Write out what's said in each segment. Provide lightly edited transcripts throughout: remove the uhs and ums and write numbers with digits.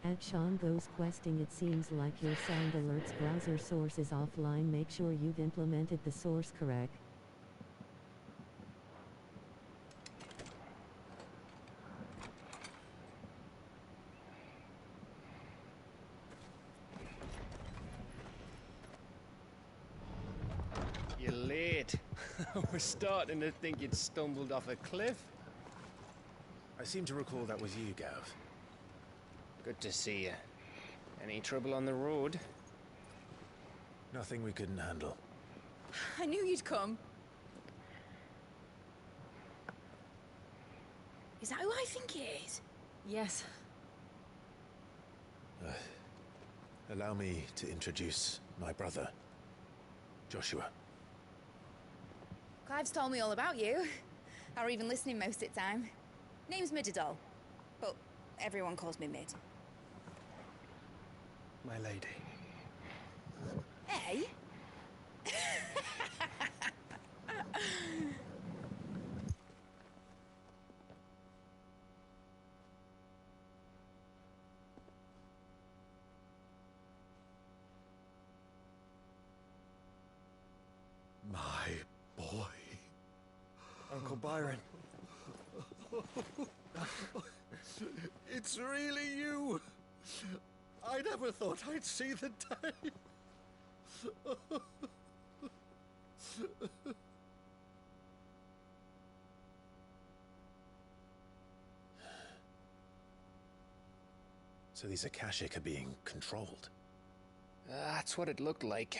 At Sean goes questing, it seems like your sound alerts browser source is offline. Make sure you've implemented the source correct. You're late. We're starting to think you'd stumbled off a cliff. I seem to recall that was you, Gav. Good to see you. Any trouble on the road? Nothing we couldn't handle. I knew you'd come. Is that who I think it is? Yes. Allow me to introduce my brother, Joshua. Clive's told me all about you. Or even listening most of the time. Name's Midadol, but everyone calls me Mid. My lady. Hey? My boy. Uncle Byron. It's really you. I never thought I'd see the day. So these Akashic are being controlled? That's what it looked like.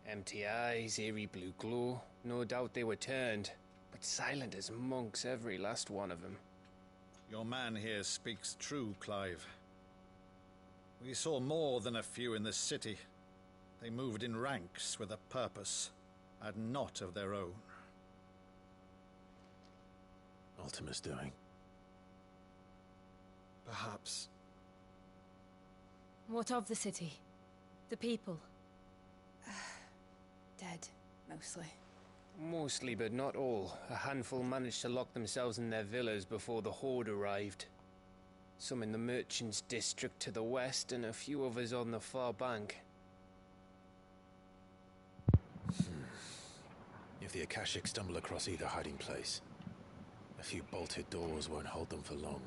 Empty eyes, eerie blue glow. No doubt they were turned, but silent as monks, every last one of them. Your man here speaks true, Clive. We saw more than a few in the city. They moved in ranks with a purpose, and not of their own. Ultima's doing. Perhaps. What of the city? The people? Dead, mostly. Mostly, but not all. A handful managed to lock themselves in their villas before the Horde arrived. Some in the Merchants' District to the west, and a few others on the far bank. If the Akashic stumble across either hiding place, a few bolted doors won't hold them for long.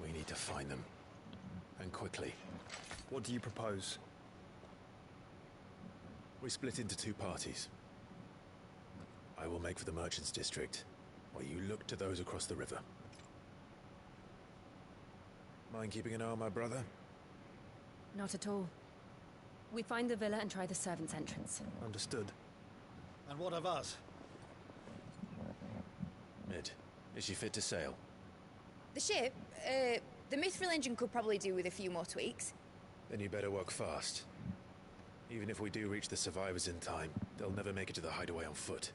We need to find them. And quickly. What do you propose? We split into two parties. I will make for the Merchants' District, while you look to those across the river. Mind keeping an eye on my brother? Not at all. We find the villa and try the servants' entrance. Understood. And what of us? Mid, is she fit to sail? The ship, the Mithril engine could probably do with a few more tweaks. Then you better work fast. Even if we do reach the survivors in time, they'll never make it to the hideaway on foot.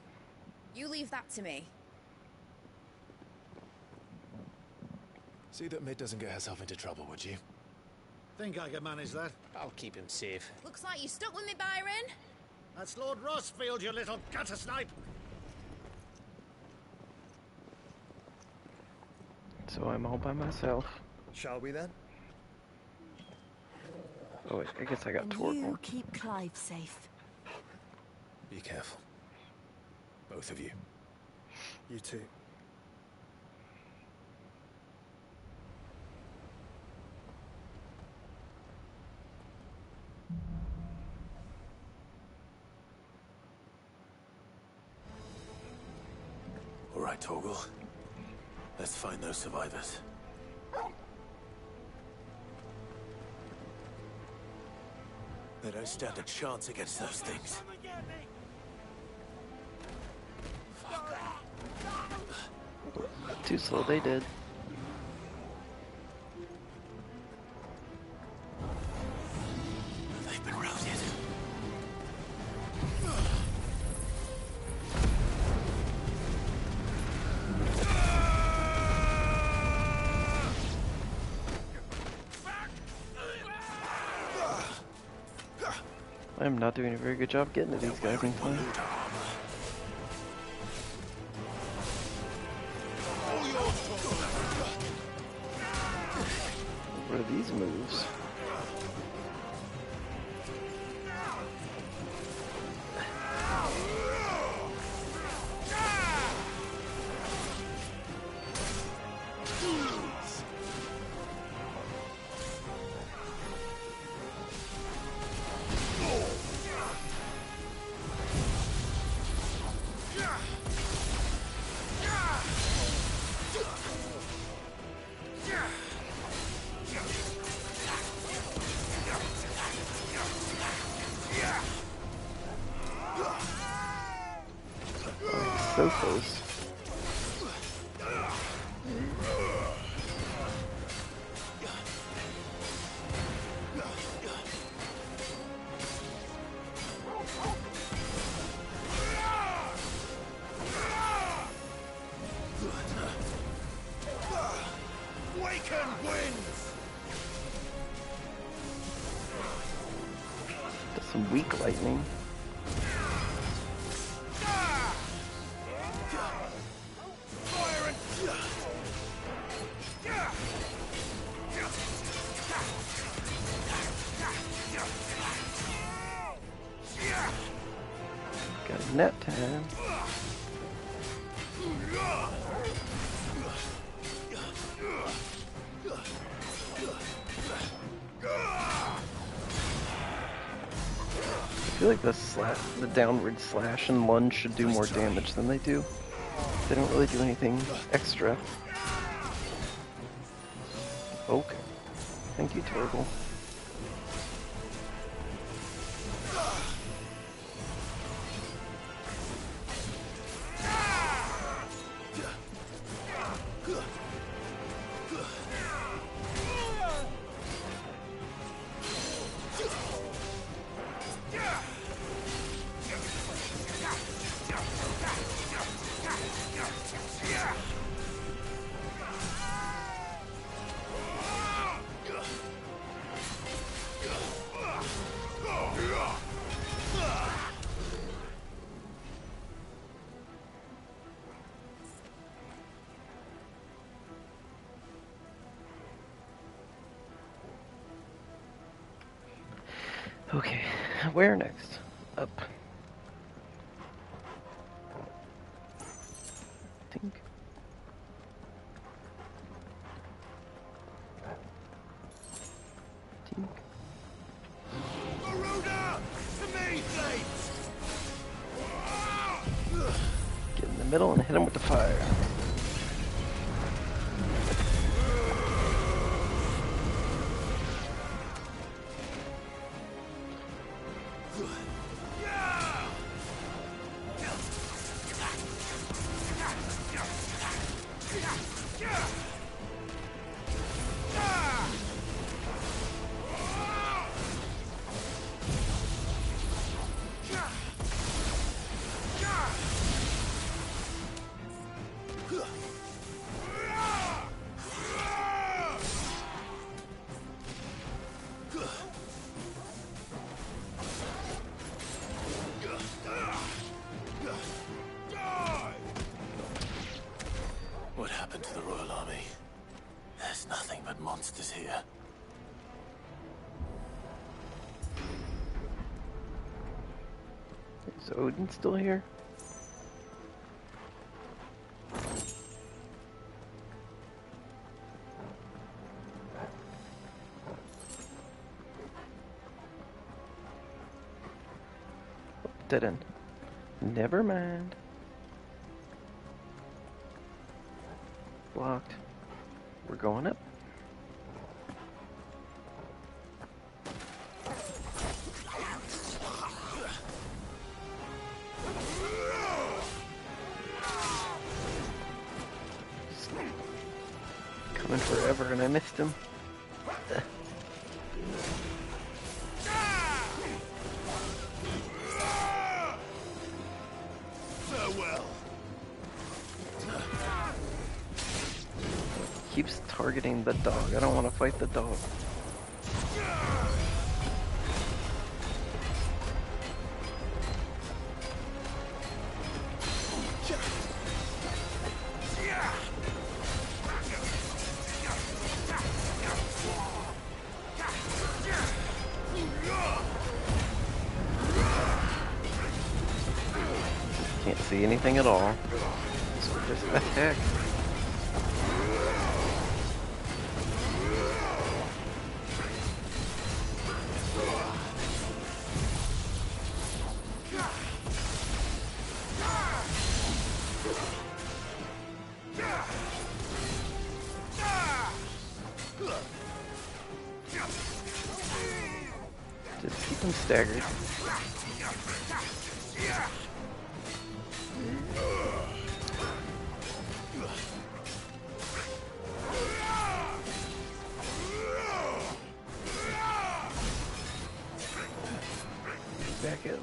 You leave that to me. See that Mid doesn't get herself into trouble, would you? Think I can manage that? I'll keep him safe. Looks like you stuck with me, Byron. That's Lord Rossfield, you little gutter snipe! So I'm all by myself. Shall we then? Oh wait, I guess I got And Torgal. you keep Clive safe. Be careful. Both of you. You too. All right, Torgal. Let's find those survivors. They don't stand a chance against those things. Too slow, they did. They've been routed. I'm not doing a very good job getting to these guys in time. All yours, What are these moves? So close. That's some weak lightning. Got net time. I feel like the downward slash and lunge should do more damage than they do. They don't really do anything extra. Okay. Thank you, Torgal. Okay, where next? Up. Tink. Tink. Get in the middle and hit him with the fire. What happened to the Royal Army? There's nothing but monsters here. Is Odin still here? Dead end. Never mind. Blocked. We're going up. Coming forever and I missed him. Keeps targeting the dog. I don't want to fight the dog. Can't see anything at all. So just attack. Just keep them staggered. Back up.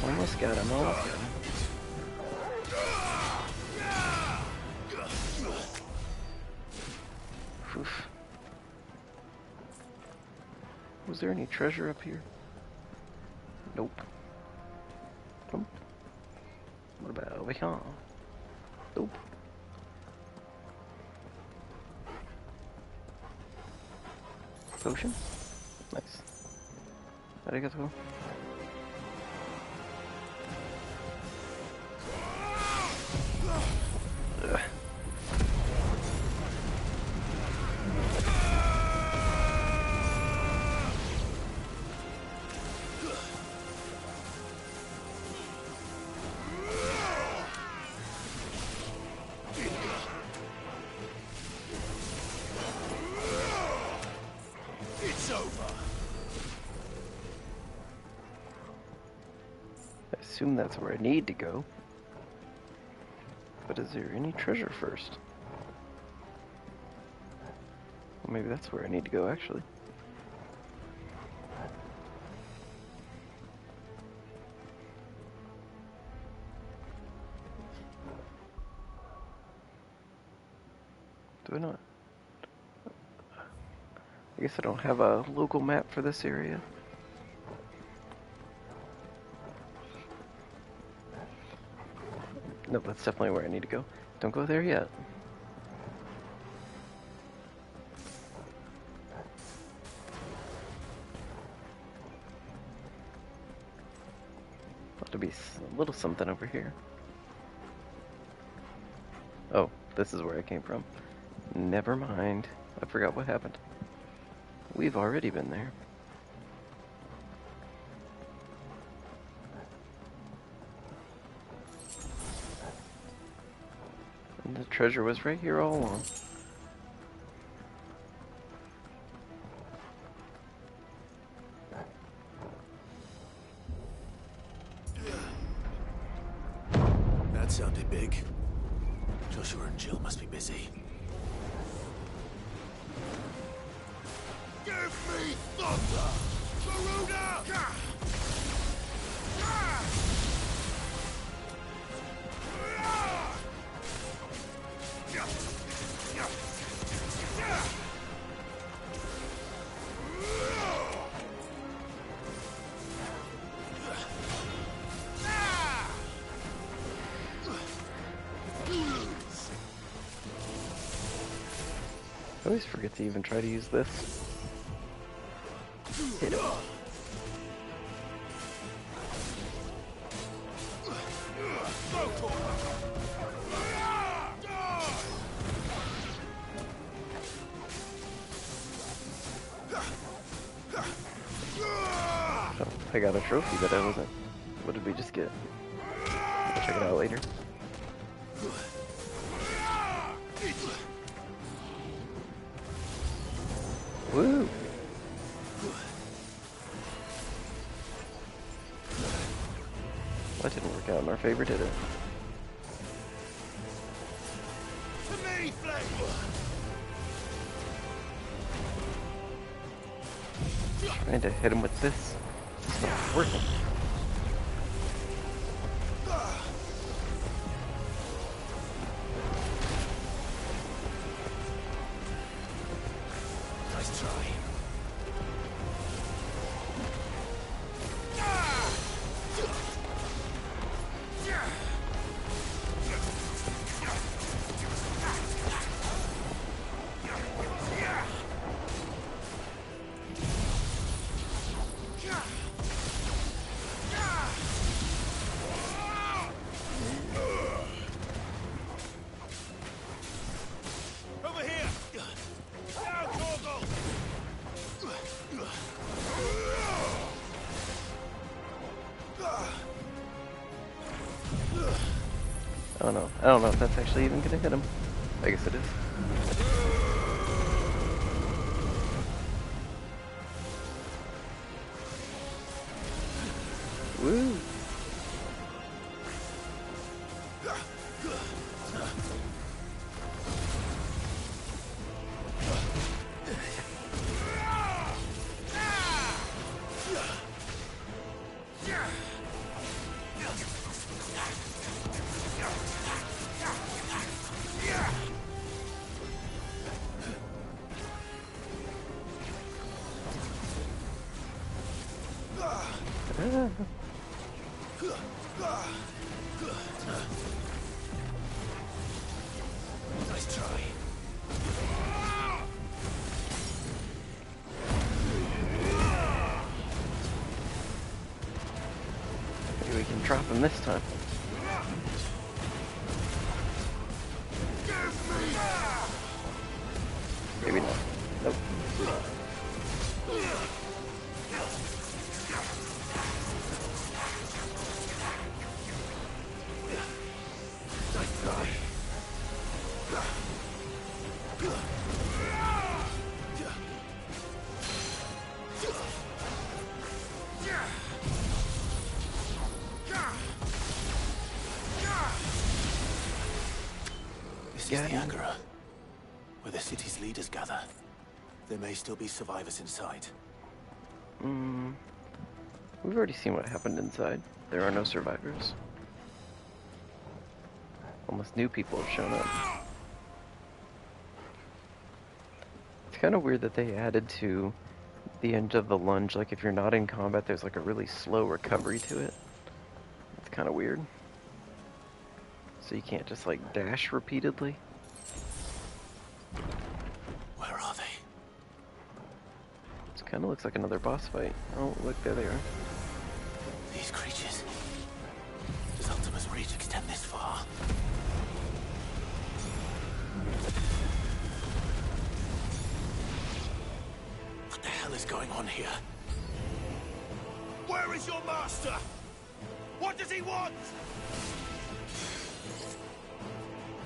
Almost got him, almost got him. Oof. Was there any treasure up here? Nope. Nope. What about over here? Nope. Potion? Nice. Arigato. Ugh. It's over. I assume that's where I need to go. But is there any treasure first? Well, maybe that's where I need to go, actually. Do I not? I guess I don't have a local map for this area. Nope, that's definitely where I need to go. Don't go there yet. Ought to be a little something over here. Oh, this is where I came from. Never mind. I forgot what happened. We've already been there. And the treasure was right here all along. That sounded big. Joshua and Jill must be busy. Give me thunder! Garuda! I always forget to even try to use this. Hit him. Oh, I got a trophy, but I wasn't. What did we just get? We'll check it out later. Woo! That didn't work out in our favor, did it? To me, Flame! Trying to hit him with this. It's not working. Nice try. Over here! Now, Torgal! I don't know if that's actually even gonna hit him. I guess it is. Woo! Nice try. Maybe we can drop him this time. Maybe not. Nope. This is the Agora, where the city's leaders gather. There may still be survivors inside. We've already seen what happened inside. There are no survivors. Almost new people have shown up. It's kind of weird that they added to the end of the lunge, like if you're not in combat, there's like a really slow recovery to it. It's kind of weird. So you can't just like dash repeatedly. Where are they? It kind of looks like another boss fight. Oh, look, there they are. These creatures. Does Ultima's reach extend this far? What the hell is going on here? Where is your master? What does he want?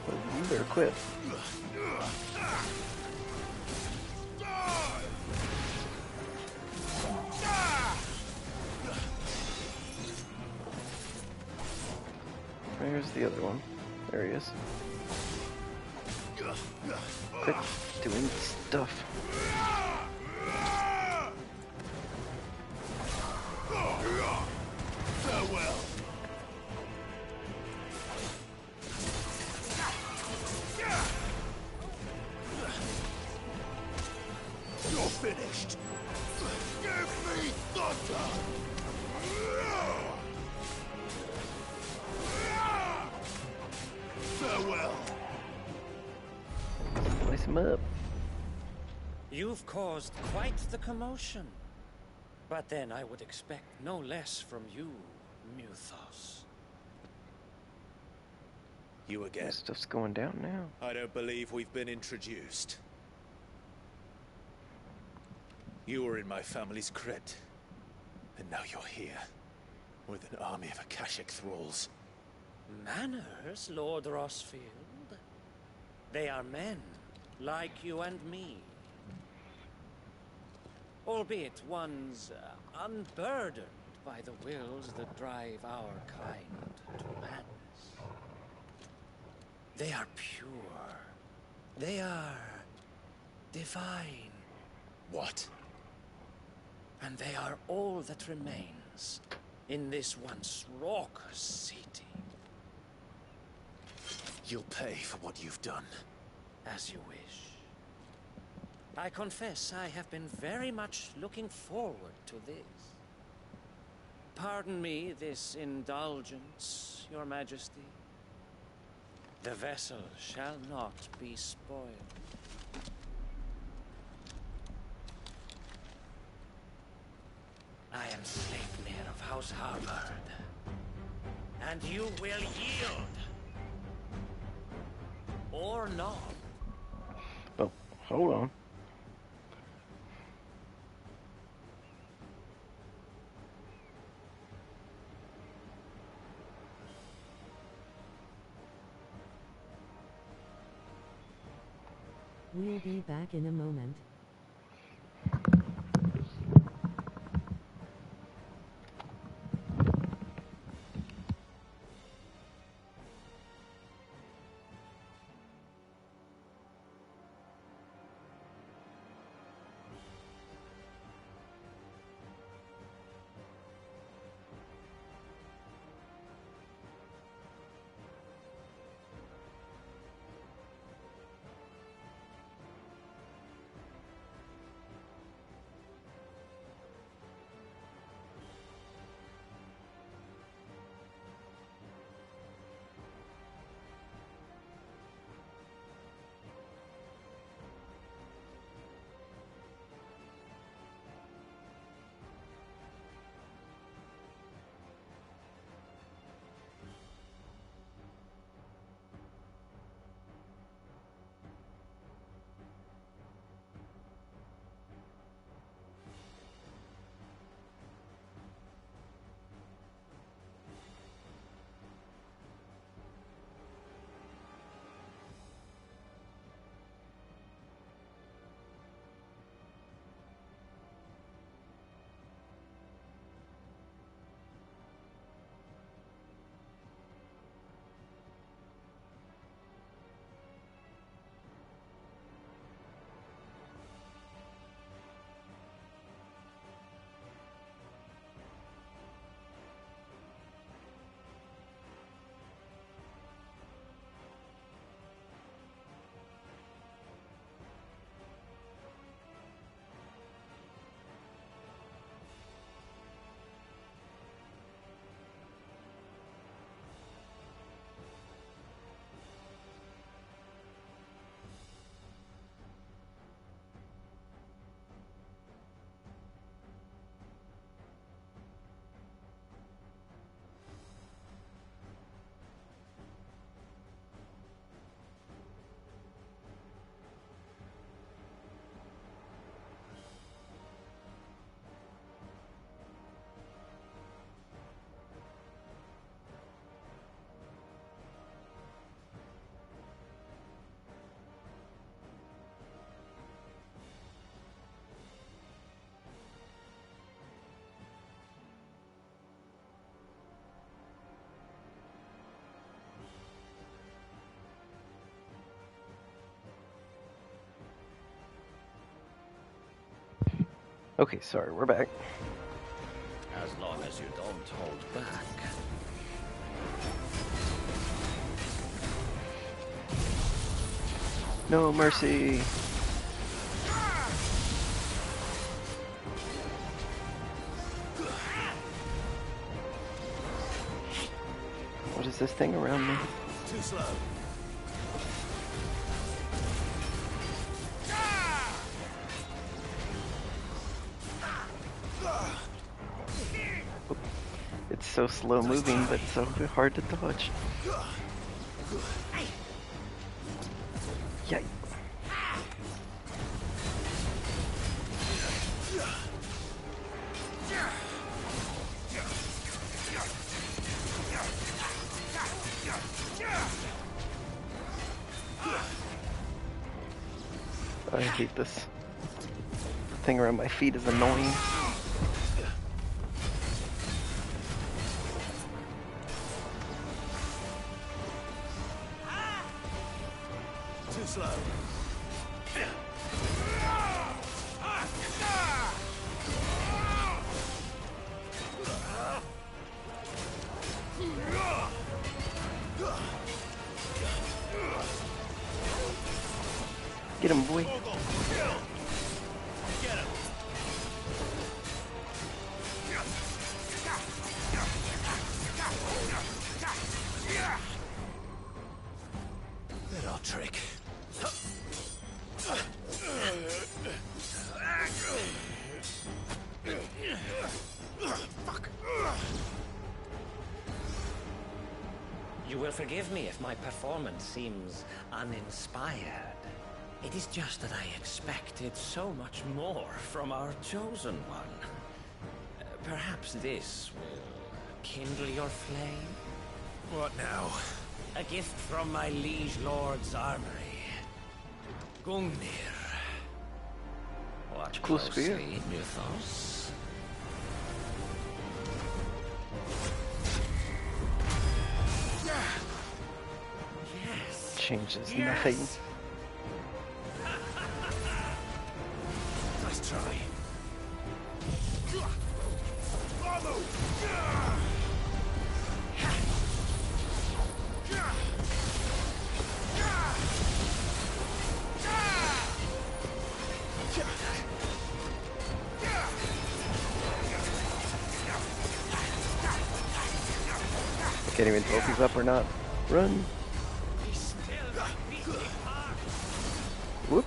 Well, you better quit. Where's the other one? There he is. Quit doing stuff. Farewell. You're finished. Give me thunder. Farewell. Slice him up. You've caused quite the commotion. But then I would expect no less from you, Muthos. You again? Stuff's going down now. I don't believe we've been introduced. You were in my family's crypt, and now you're here, with an army of Akashic thralls. Manners, Lord Rosfield? They are men, like you and me. Albeit ones unburdened by the wills that drive our kind to madness. They are pure. They are divine. What? And they are all that remains in this once raucous city. You'll pay for what you've done. As you wish. I confess I have been very much looking forward to this. Pardon me this indulgence, Your Majesty. The vessel shall not be spoiled. I am Sleipnir of House Harvard, and you will yield. Or not. Oh, hold on. We'll be back in a moment. Okay, sorry, we're back. As long as you don't hold back. No mercy. What is this thing around me? Too slow. It's so slow moving, but so hard to dodge. Yikes. I hate this. The thing around my feet is annoying. Too slow. him, boy. Little trick. Fuck. You will forgive me if my performance seems uninspired. It is just that I expected so much more from our chosen one. Perhaps this will kindle your flame? What now? A gift from my liege lord's armory. Gungnir. Watch Cool spear. closely, Mythos. Yes. Changes Yes. nothing. Nice try. Can't even tell if he's up or not. Run. Whoop.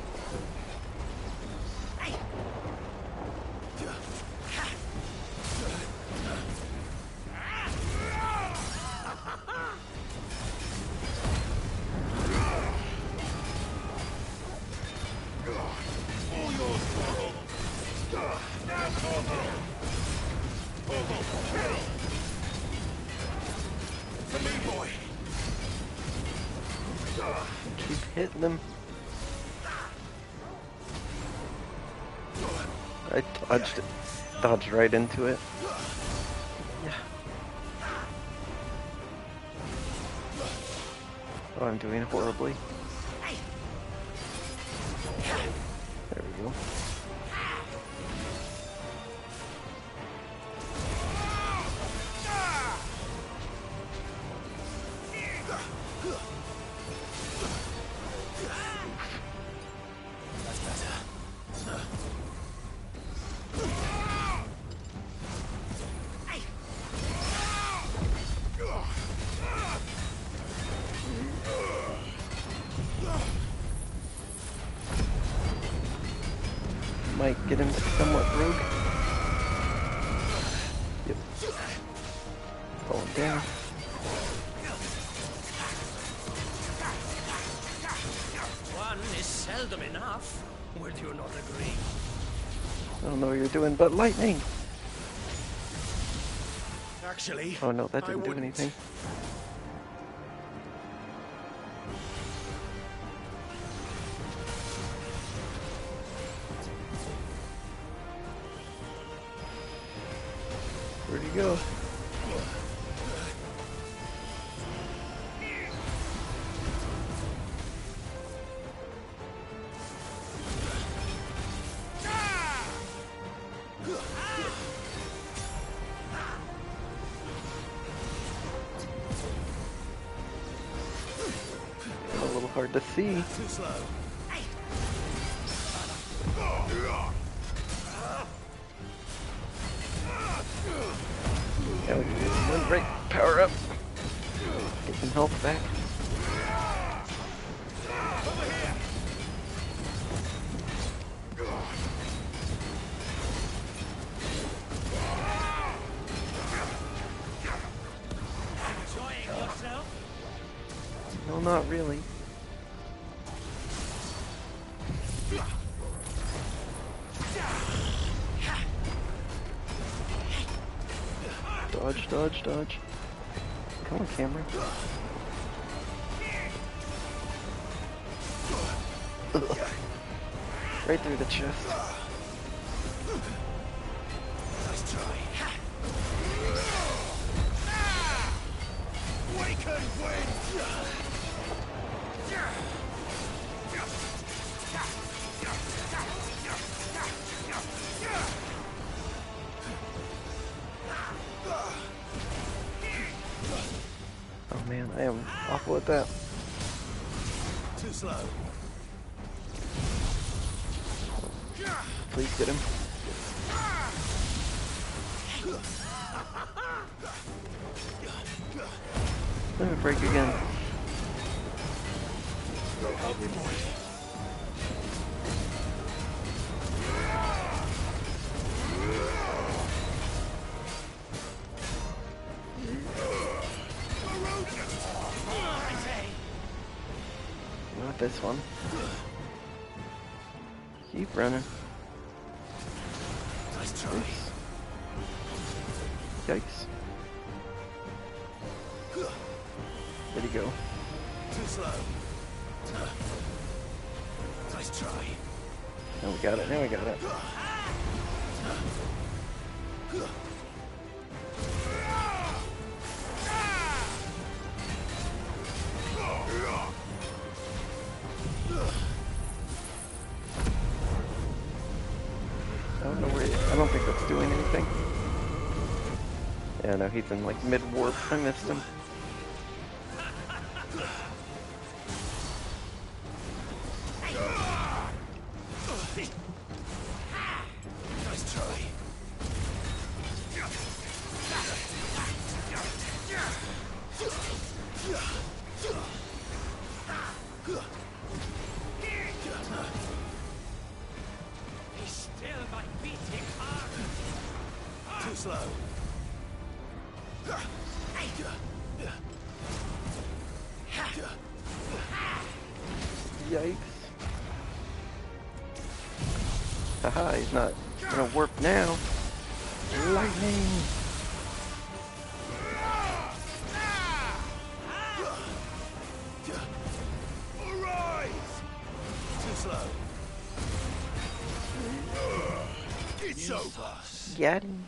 Keep hitting them. I dodged it. Dodged right into it. Yeah. Oh, I'm doing horribly. There we go. Might get him somewhat rogue. Yep. Falling down. One is seldom enough. Would you not agree? I don't know what you're doing, but lightning! Actually, Oh no, that I didn't do wouldn't. anything. Where'd he go? A little hard to see. Too slow. Yeah, we can do one right power up. Get some health back. Enjoying yourself? No, not really. Dodge, dodge, dodge. Come on, camera. Ugh. Right through the chest. Nice try. Waken wind! Oh man, I am awful at that. Too slow. Please get him. Let me break again. Not this one. Keep running. Nice try. Oops. Yikes. Where'd he go? Too slow. Nice try. Now we got it, now we got it. I don't know where I don't think that's doing anything. Yeah, no, he's in like mid-warp. I missed him. Nice try. He's still my beating heart. Too slow. Yikes. Haha, he's not gonna warp now. Lightning! Alright! Too slow. It's over. Got him.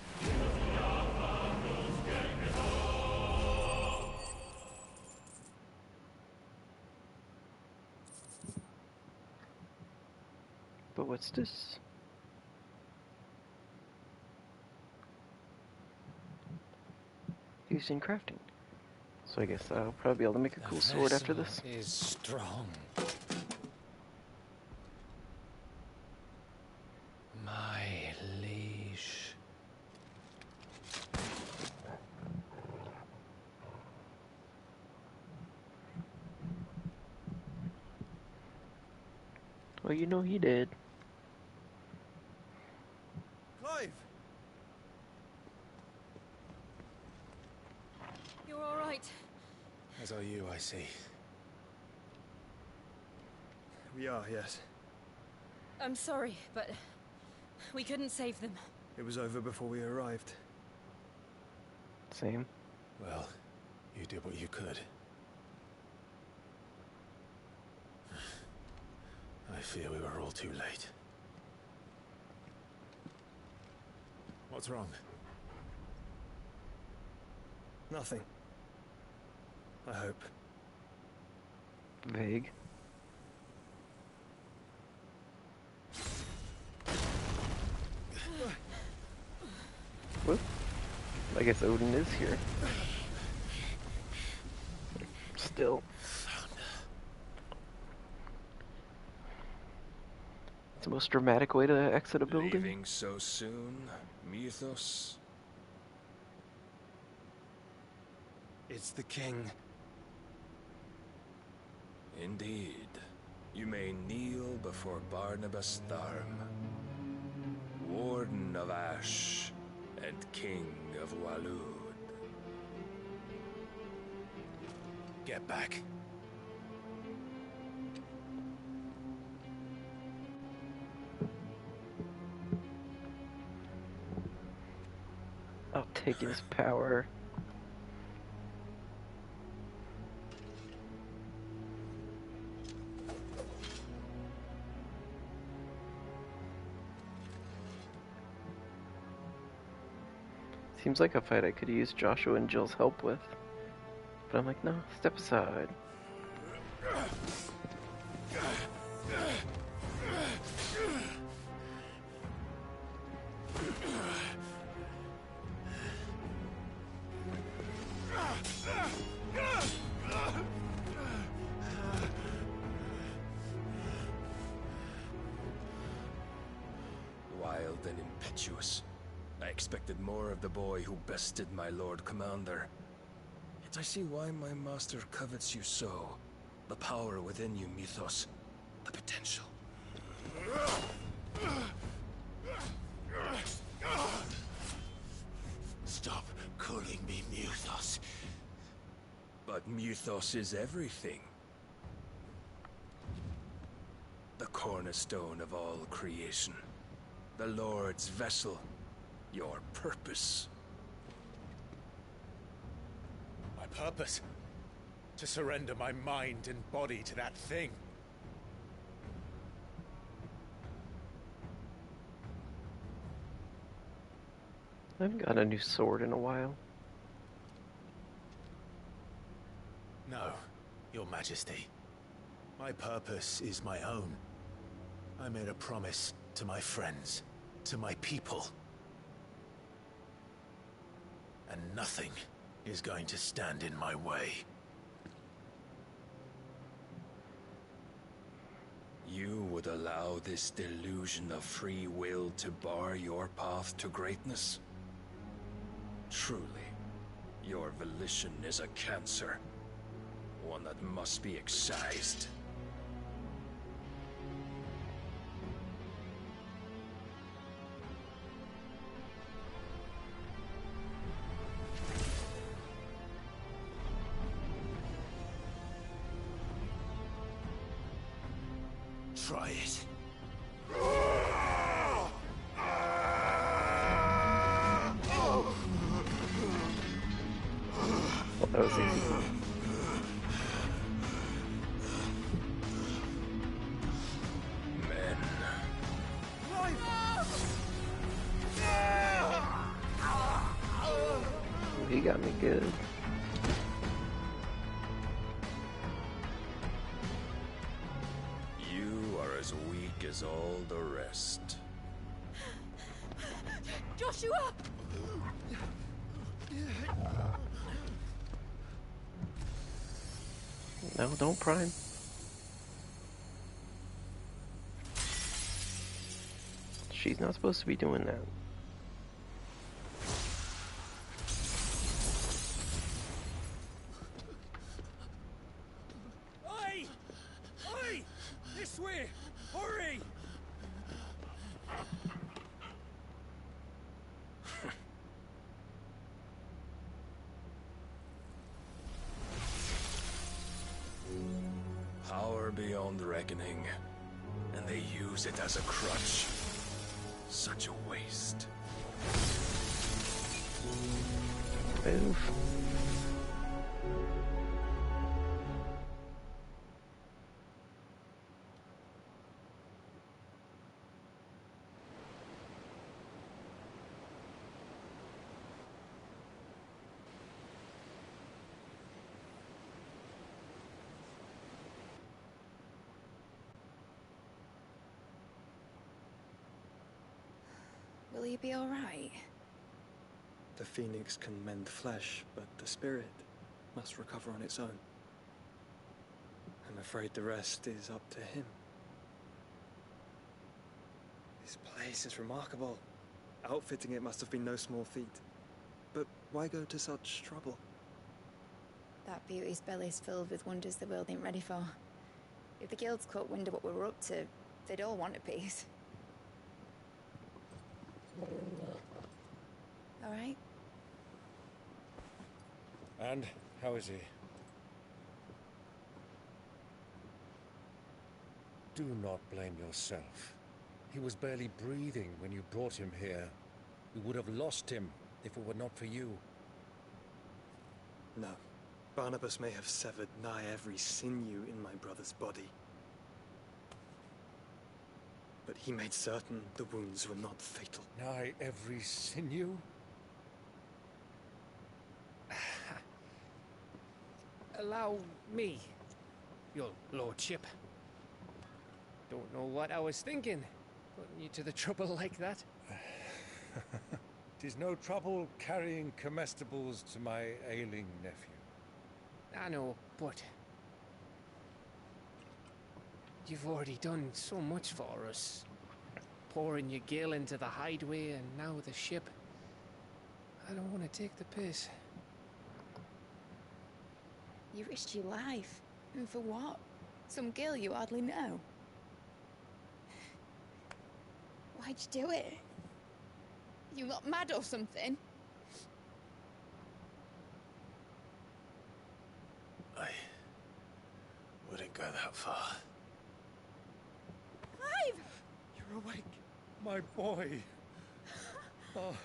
But what's this? Used in crafting. So I guess I'll probably be able to make a cool sword after this. Is strong. My liege. Well, you know he did. Clive! You're all right. As are you, I see. We are, yes. I'm sorry, but we couldn't save them. It was over before we arrived. Same. Well, you did what you could. I fear we were all too late. What's wrong? Nothing. I hope. Vague. Whoop. I guess Odin is here. Still. It's the most dramatic way to exit a building. Leaving so soon, Mythos? It's the king. Indeed. You may kneel before Barnabas Tharm, Warden of Ash and King of Walud. Get back. I'll take his power. Seems like a fight I could use Joshua and Jill's help with. But I'm like, no, step aside. expected more of the boy who bested my Lord Commander. Yet I see why my master covets you so. The power within you, Mythos. The potential. Stop calling me Mythos. But Mythos is everything. The cornerstone of all creation. The Lord's vessel. Your purpose. My purpose? To surrender my mind and body to that thing. I haven't got a new sword in a while. No, Your Majesty. My purpose is my own. I made a promise to my friends, to my people. And nothing is going to stand in my way. You would allow this delusion of free will to bar your path to greatness? Truly, your volition is a cancer. One that must be excised. Try it. Well, that was easy. Men. He got me good. You are as weak as all the rest. Joshua! No, don't prime. She's not supposed to be doing that. Oi! Oi! This way! Hurry! Power beyond reckoning, and they use it as a crutch. Such a waste. Move. Will you be all right? The phoenix can mend flesh, but the spirit must recover on its own. I'm afraid the rest is up to him. This place is remarkable. Outfitting it must have been no small feat. But why go to such trouble? That beauty's belly's filled with wonders the world ain't ready for. If the guilds caught wind of what we were up to, they'd all want a piece. All right? And how is he? Do not blame yourself. He was barely breathing when you brought him here. We would have lost him if it were not for you. No. Barnabas may have severed nigh every sinew in my brother's body. But he made certain the wounds were not fatal. Nigh every sinew? Allow me, your lordship. Don't know what I was thinking, putting you to the trouble like that. 'Tis no trouble carrying comestibles to my ailing nephew. I know, but you've already done so much for us. Pouring your gil into the hideaway and now the ship. I don't want to take the piss. You risked your life. And for what? Some girl you hardly know. Why'd you do it? You not mad or something? I wouldn't go that far. Clive! You're awake, my boy. Oh.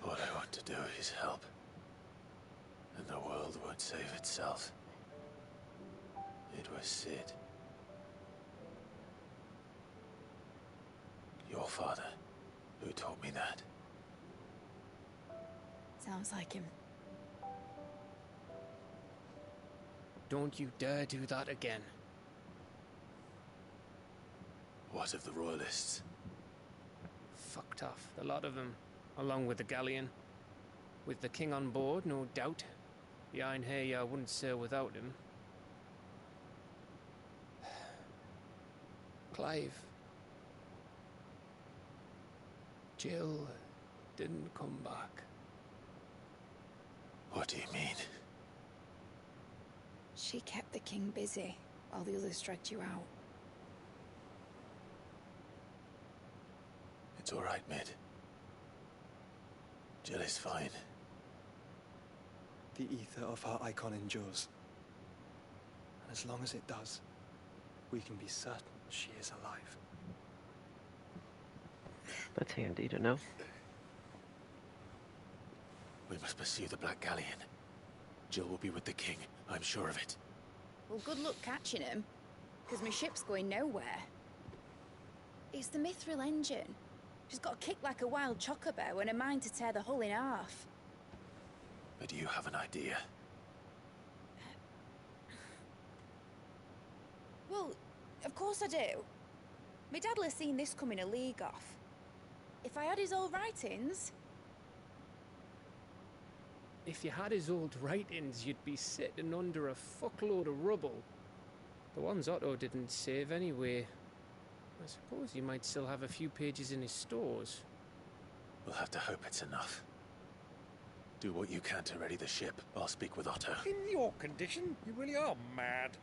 All I want to do is help. And the world won't save itself. It was Sid. Your father, who taught me that. Sounds like him. Don't you dare do that again. What of the Royalists? Fucked off, the lot of them, along with the galleon. With the king on board, no doubt. The Iron Hair wouldn't sail without him. Clive. Jill didn't come back. What do you mean? She kept the king busy while the others dragged you out. It's all right, Mid. Jill is fine. The ether of her icon endures. And as long as it does, we can be certain she is alive. That's handy to know. We must pursue the Black Galleon. Jill will be with the king, I'm sure of it. Well, good luck catching him, because my ship's going nowhere. It's the Mithril engine. She's got a kick like a wild chocobo and a mind to tear the hull in half. But do you have an idea? Well, of course I do. My dad'll have seen this coming a league off. If I had his old writings... If you had his old writings, you'd be sitting under a fuckload of rubble. The ones Otto didn't save anyway. I suppose you might still have a few pages in his stores. We'll have to hope it's enough. Do what you can to ready the ship. I'll speak with Otto. In your condition, you really are mad.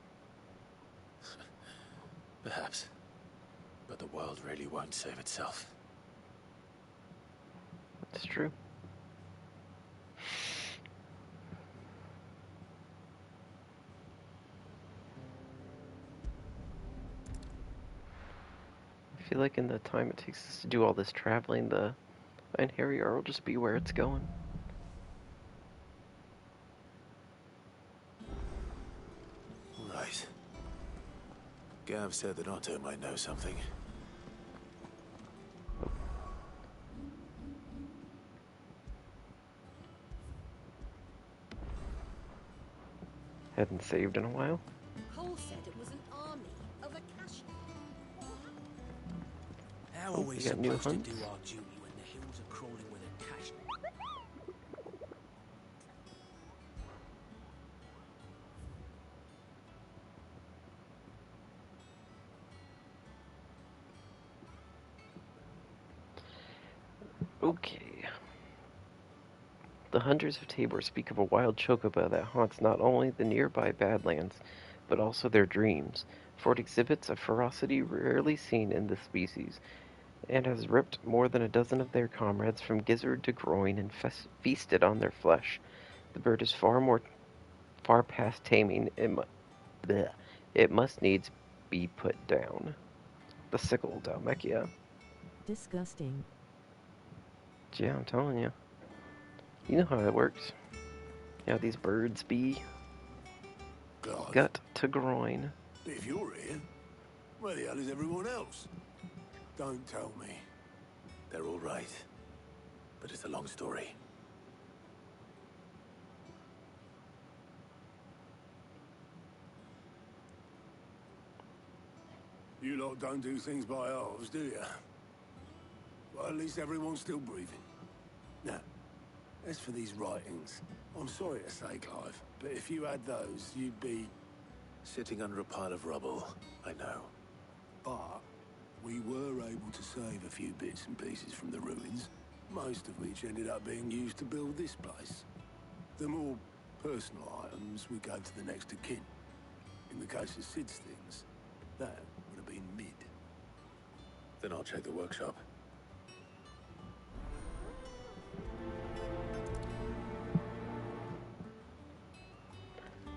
Perhaps. But the world really won't save itself. That's true. I feel like in the time it takes us to do all this traveling, the Iron Harrier will just be where it's going. Right. Gav said that Otto might know something. Hadn't saved in a while. Cole said it was an army of Akashi. How are we you got new supposed to hunts? do our duty when the hills are crawling with Akashi? Okay. The hunters of Tabor speak of a wild chocobo that haunts not only the nearby Badlands, but also their dreams, for it exhibits a ferocity rarely seen in this species, and has ripped more than a dozen of their comrades from gizzard to groin and feasted on their flesh. The bird is far past taming. It must needs be put down. The sickle Dalmekia. Disgusting. Yeah, I'm telling you. You know how it works. You know how these birds be. Clive, Gut to groin. if you're here, where the hell is everyone else? Don't tell me. They're all right. But it's a long story. You lot don't do things by halves, do you? Well, at least everyone's still breathing. Now, as for these writings, I'm sorry to say, Clive, but if you had those, you'd be... Sitting under a pile of rubble, I know. But we were able to save a few bits and pieces from the ruins. most of which ended up being used to build this place. The more personal items we gave to the next of kin. In the case of Sid's things, that would have been mid. Then I'll check the workshop.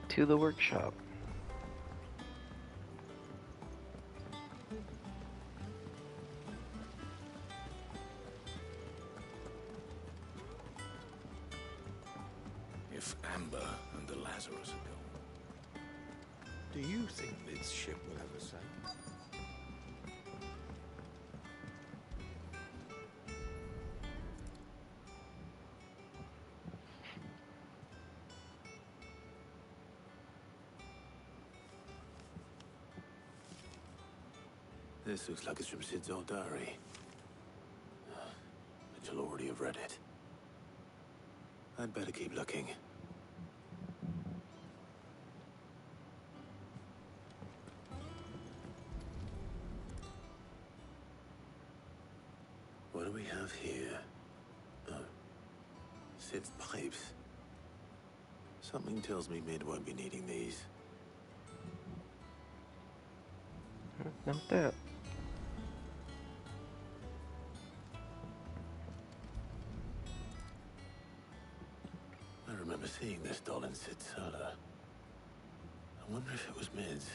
To the workshop. If Amber and the Lazarus are gone, do you think Mid's ship will ever sail? This looks like it's from Sid's old diary. But you'll already have read it. I'd better keep looking. What do we have here? Oh. Sid's pipes. Something tells me Mid won't be needing these. Not that. I remember seeing this doll in Sid's cellar. I wonder if it was Mid's.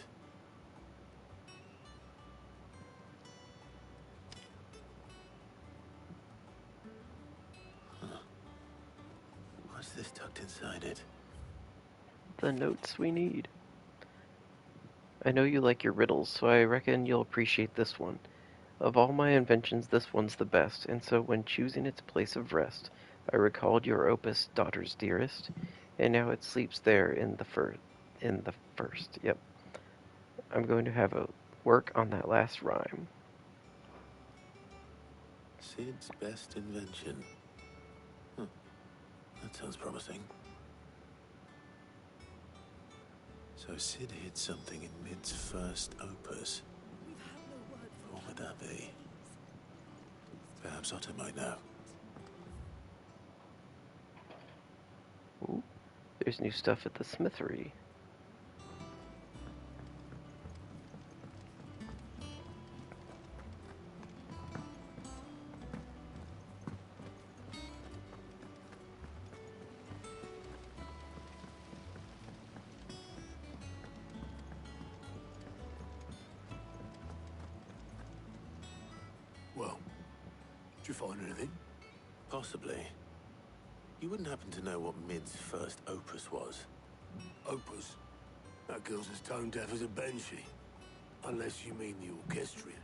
Huh. What's this tucked inside it? The notes we need. I know you like your riddles, so I reckon you'll appreciate this one. Of all my inventions, this one's the best, and so when choosing its place of rest, I recalled your opus, Daughter's Dearest, and now it sleeps there in the first. Yep. I'm going to have a work on that last rhyme. Sid's best invention. Huh. That sounds promising. So Sid hid something in Mid's first opus. What would that be? Perhaps Otto might know. Ooh, there's new stuff at the smithery. Well, did you find anything? Possibly. You wouldn't happen to know what Mid's first opus was? Opus? That girl's as tone deaf as a banshee. Unless you mean the orchestrion.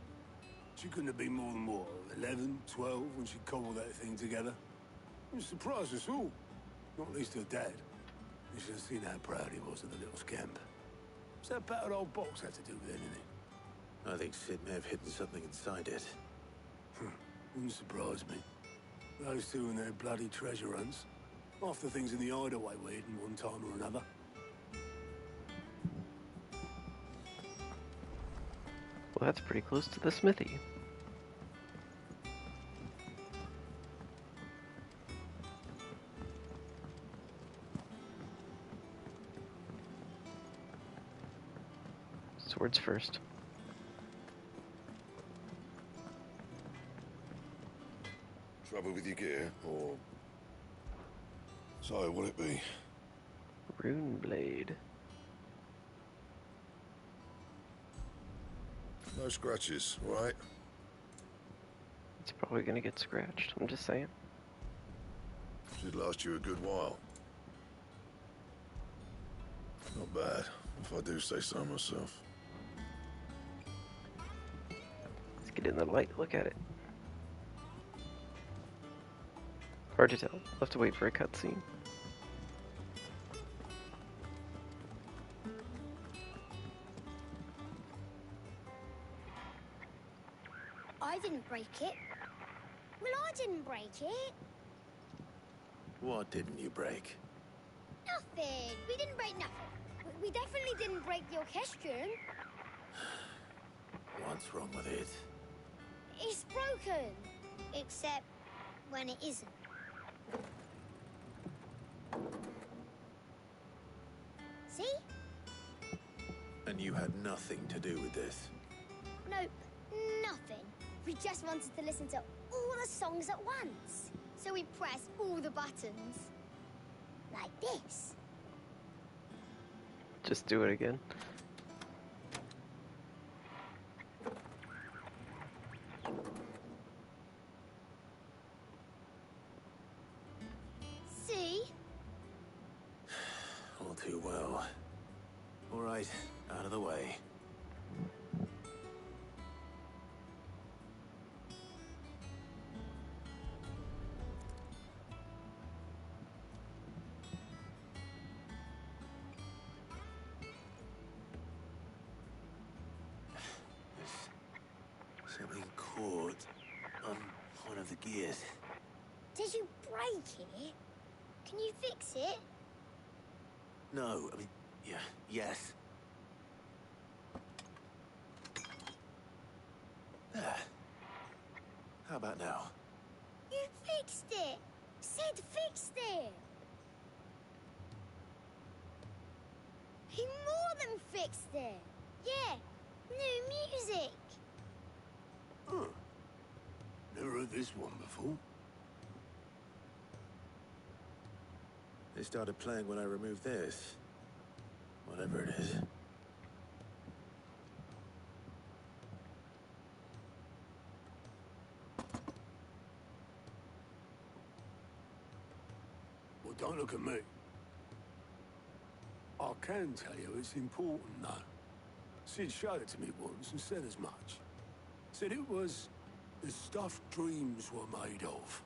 She couldn't have been more than, what, 11, 12 when she cobbled that thing together? It surprised us all. Not least her dad. You should have seen how proud he was of the little scamp. What's that battered old box had to do with anything? I think Sid may have hidden something inside it. Wouldn't surprise me. Those two and their bloody treasure hunts. Half the things in the hideaway were hidden one time or another. Well, that's pretty close to the smithy. Swords first. Trouble with your gear, or... So, will it be? Rune blade. No scratches, right? It's probably gonna get scratched, I'm just saying. Should last you a good while. Not bad, if I do say so myself. Let's get in the light, look at it. Hard to tell. We'll have to wait for a cutscene. I didn't break it. Well, I didn't break it. What didn't you break? Nothing. We didn't break nothing. We definitely didn't break the orchestrion. What's wrong with it? It's broken. Except when it isn't. See? And you had nothing to do with this? Nope, nothing. We just wanted to listen to all the songs at once. So we pressed all the buttons. Like this. Just do it again. See? All too well. All right, out of the way. Something caught on one of the gears. Did you break it? Can you fix it? No, I mean, yeah, yes. There. How about now? You fixed it! Sid fixed it! He more than fixed it! Yeah, new music! Huh. Never heard this one before. They started playing when I removed this. Whatever it is. Well, don't look at me. I can tell you it's important, though. Sid showed it to me once and said as much. Said it was the stuff dreams were made of.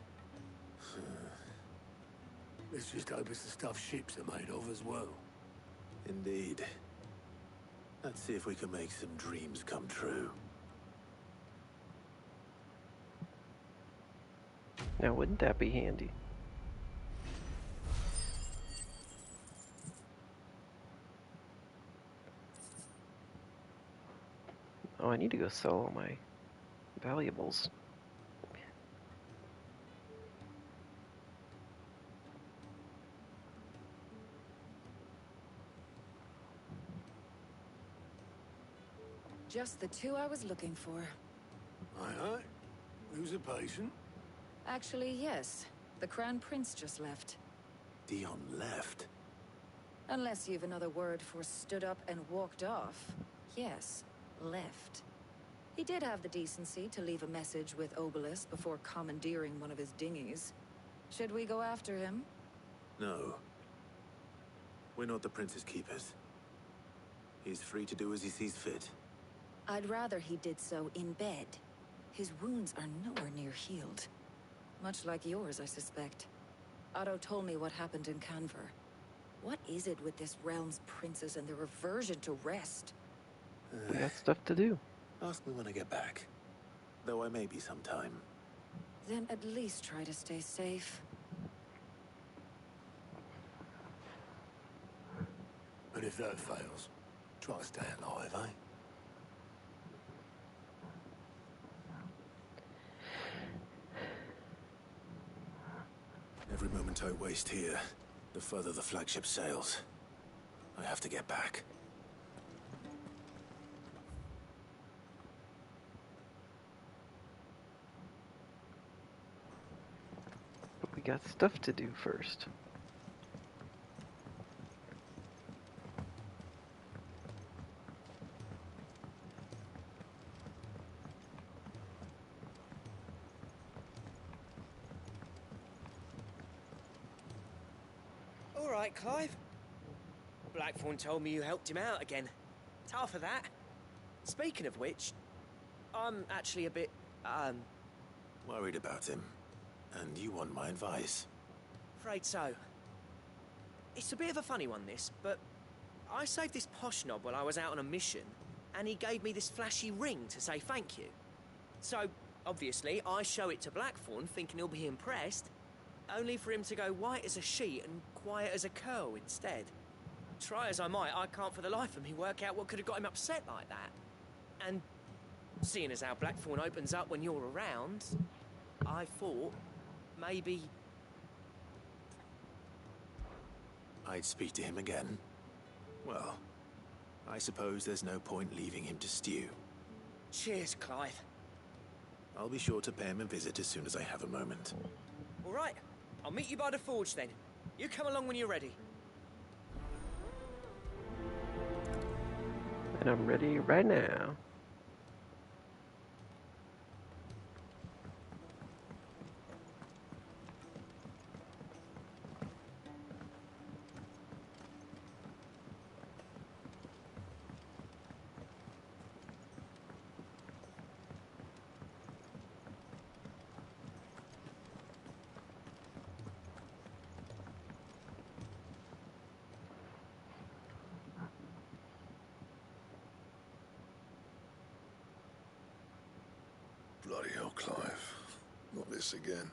Let's just hope it's the stuff ships are made of as well. Indeed. Let's see if we can make some dreams come true. Now, wouldn't that be handy? Oh, I need to go sell all my valuables. Just the two I was looking for. Aye, aye. Who's a patient? Actually, yes. The Crown Prince just left. Dion left? Unless you've another word for stood up and walked off. Yes, left. He did have the decency to leave a message with Obelisk before commandeering one of his dinghies. Should we go after him? No. We're not the Prince's keepers. He's free to do as he sees fit. I'd rather he did so in bed. His wounds are nowhere near healed. Much like yours, I suspect. Otto told me what happened in Kanver. What is it with this realm's princes and their aversion to rest? We got stuff to do. Ask me when I get back. Though I may be sometime. Then at least try to stay safe. And if that fails, try to stay alive, eh? Every moment I waste here, the further the flagship sails. I have to get back. But we got stuff to do first. All right, Clive. Blackthorn told me you helped him out again. Tough for that. Speaking of which, I'm actually a bit, Worried about him. And you want my advice? afraid so. It's a bit of a funny one, this, but I saved this posh knob while I was out on a mission, and he gave me this flashy ring to say thank you. So, obviously, I show it to Blackthorn, thinking he'll be impressed, only for him to go white as a sheet and quiet as a curl instead. Try as I might, I can't for the life of me work out what could have got him upset like that. And seeing as how Blackthorn opens up when you're around, I thought maybe... I'd speak to him again. Well, I suppose there's no point leaving him to stew. Cheers, Clive. I'll be sure to pay him a visit as soon as I have a moment. All right, I'll meet you by the forge then. You come along when you're ready. And I'm ready right now. Bloody hell, Clive. Not this again.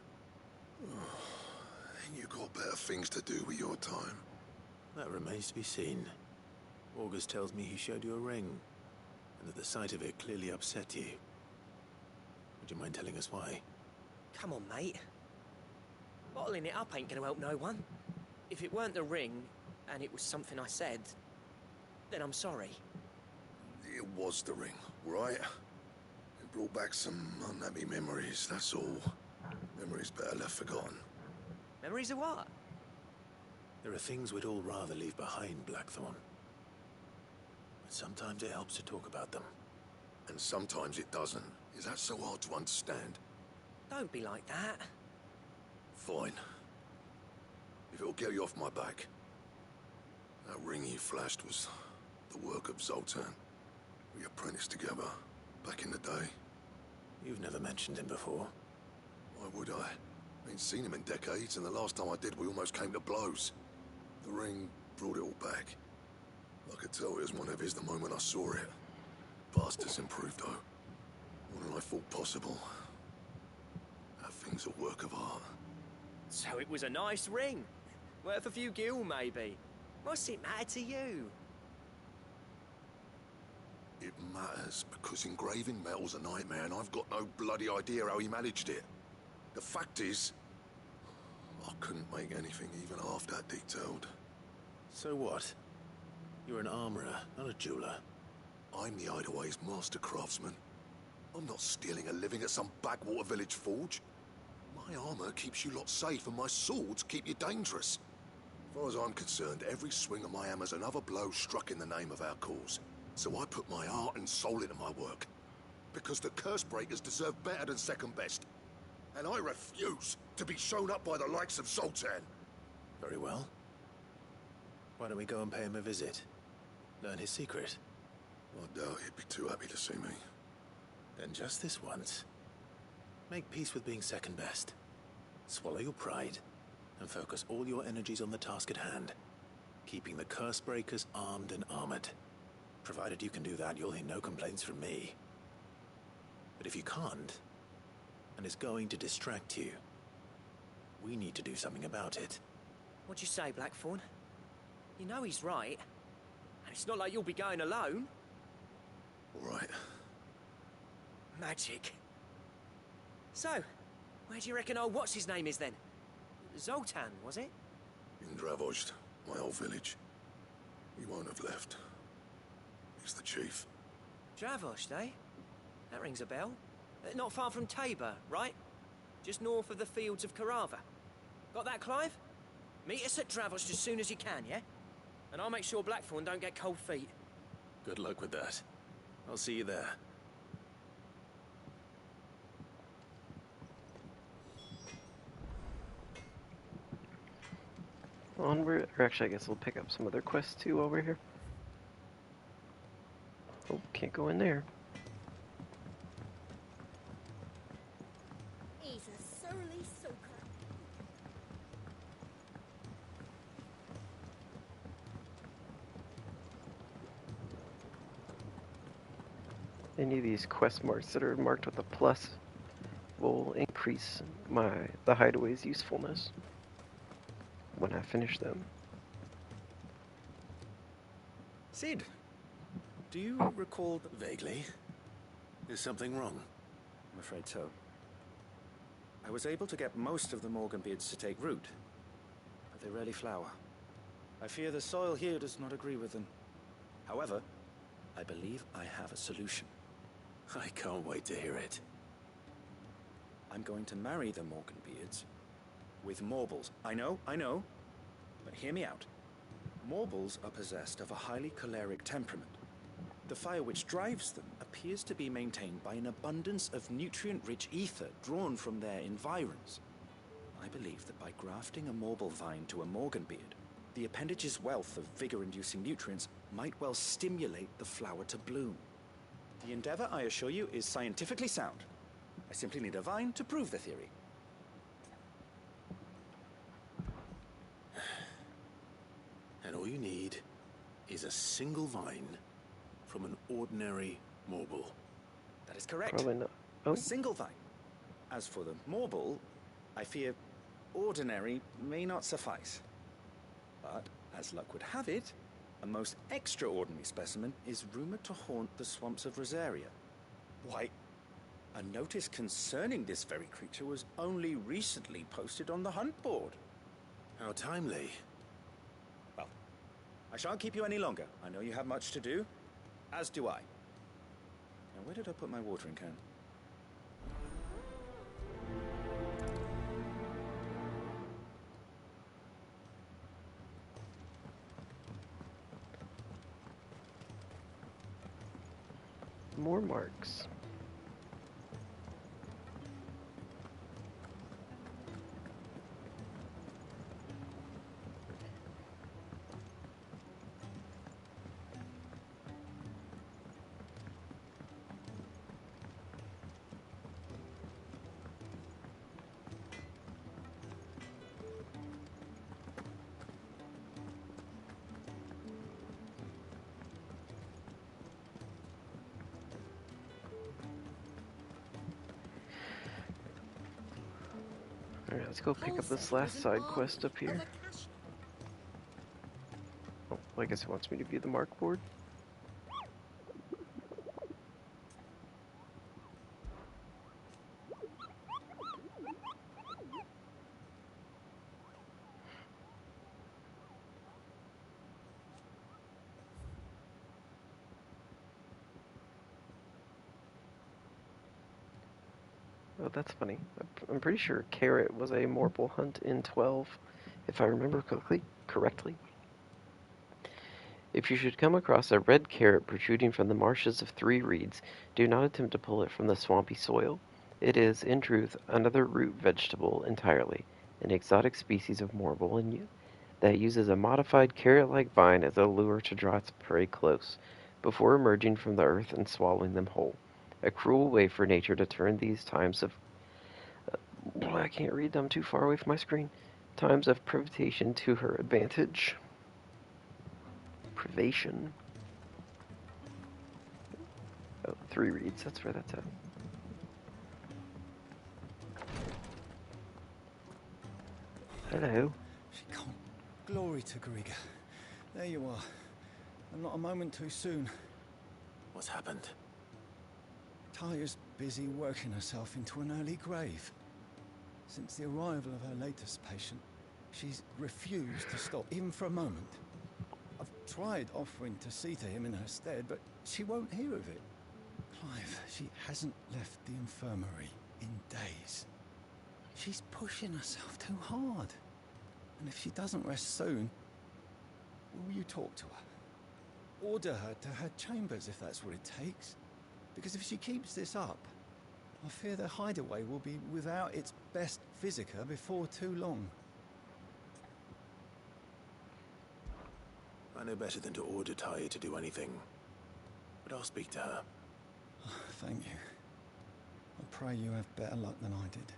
Oh, ain't you got better things to do with your time? That remains to be seen. August tells me he showed you a ring, and that the sight of it clearly upset you. Would you mind telling us why? Come on, mate. Bottling it up ain't gonna help no one. If it weren't the ring, and it was something I said, then I'm sorry. It was the ring, right? It brought back some unhappy memories, that's all. Memories better left forgotten. Memories of what? There are things we'd all rather leave behind, Blackthorn. But sometimes it helps to talk about them. And sometimes it doesn't. Is that so hard to understand? Don't be like that. Fine. If it'll get you off my back. That ring you flashed was the work of Zoltan. We apprenticed together, back in the day. You've never mentioned him before. Why would I? Ain't seen him in decades, and the last time I did, we almost came to blows. The ring brought it all back. I could tell it was one of his the moment I saw it. Bastard's improved, though. More than I thought possible. That thing's a work of art. So it was a nice ring. Worth a few gil, maybe. What's it matter to you? It matters because engraving metal's a nightmare, and I've got no bloody idea how he managed it. The fact is, I couldn't make anything even half that detailed. So what? You're an armorer, not a jeweler. I'm the Hideaway's master craftsman. I'm not stealing a living at some backwater village forge. My armor keeps you lot safe, and my swords keep you dangerous. As far as I'm concerned, every swing of my hammer's another blow struck in the name of our cause. So I put my heart and soul into my work. Because the curse breakers deserve better than second best. And I refuse to be shown up by the likes of Zoltan. Very well. Why don't we go and pay him a visit? Learn his secret. I doubt he'd be too happy to see me. Then just this once. Make peace with being second best. Swallow your pride, and focus all your energies on the task at hand. Keeping the curse breakers armed and armored. Provided you can do that, you'll hear no complaints from me. But if you can't, and it's going to distract you, we need to do something about it. What'd you say, Blackthorn? You know he's right. And it's not like you'll be going alone. All right. Magic. So, where do you reckon old what's-his-name is then? Zoltan, was it? In Dravozd, my old village. He won't have left. He's the chief. Dravozd, eh? That rings a bell. Not far from Tabor, right? Just north of the fields of Karava. Got that, Clive? Meet us at Dravozd as soon as you can, yeah? And I'll make sure Blackthorn don't get cold feet. Good luck with that. I'll see you there. Onward, or actually I guess we'll pick up some other quests too while we're here. Oh, can't go in there. He's a surly soaker. Any of these quest marks that are marked with a plus will increase the hideaway's usefulness when I finish them. Sid, do you recall vaguely? Is something wrong? I'm afraid so. I was able to get most of the Morganbeards to take root, but they rarely flower. I fear the soil here does not agree with them. However, I believe I have a solution. I can't wait to hear it. I'm going to marry the Morganbeards with Morbles. I know, but hear me out. Morbles are possessed of a highly choleric temperament. The fire which drives them appears to be maintained by an abundance of nutrient-rich ether drawn from their environs. I believe that by grafting a Morble vine to a Morganbeard, the appendage's wealth of vigor-inducing nutrients might well stimulate the flower to bloom. The endeavor, I assure you, is scientifically sound. I simply need a vine to prove the theory. And all you need is a single vine from an ordinary Morble. That is correct. Probably not. Oh. A single vine. As for the Morble, I fear ordinary may not suffice. But, as luck would have it, a most extraordinary specimen is rumored to haunt the swamps of Rosaria. Why, a notice concerning this very creature was only recently posted on the hunt board. How timely. Well, I shan't keep you any longer. I know you have much to do, as do I. Now, where did I put my watering can? More marks. Alright, let's go pick up this last side quest up here. Oh, well, I guess it wants me to view the mark board. Oh, that's funny. I'm pretty sure Carrot was a Morble hunt in 12, if I remember correctly. If you should come across a red carrot protruding from the marshes of 3 reeds, do not attempt to pull it from the swampy soil. It is, in truth, another root vegetable entirely, an exotic species of Morble that uses a modified carrot-like vine as a lure to draw its prey close, before emerging from the earth and swallowing them whole. A cruel way for nature to turn these times of... I can't read, I'm too far away from my screen. Times of privation to her advantage. Privation. Oh, 3 reeds, that's where that's at. Hello. She can't. Glory to Griga. There you are. And not a moment too soon. What's happened? Taya's busy working herself into an early grave. Since the arrival of her latest patient, she's refused to stop, even for a moment. I've tried offering to see to him in her stead, but she won't hear of it. Clive, she hasn't left the infirmary in days. She's pushing herself too hard. And if she doesn't rest soon, will you talk to her? Order her to her chambers if that's what it takes. Because if she keeps this up, I fear the hideaway will be without its best visitor before too long. I know better than to order Taya to do anything. But I'll speak to her. Thank you. I pray you have better luck than I did.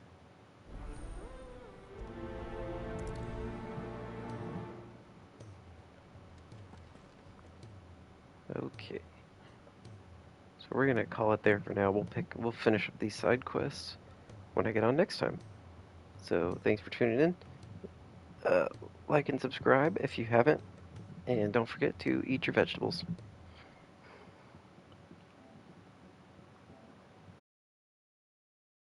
Okay. So we're gonna call it there for now. We'll finish up these side quests when I get on next time. So thanks for tuning in. Like and subscribe if you haven't, and don't forget to eat your vegetables.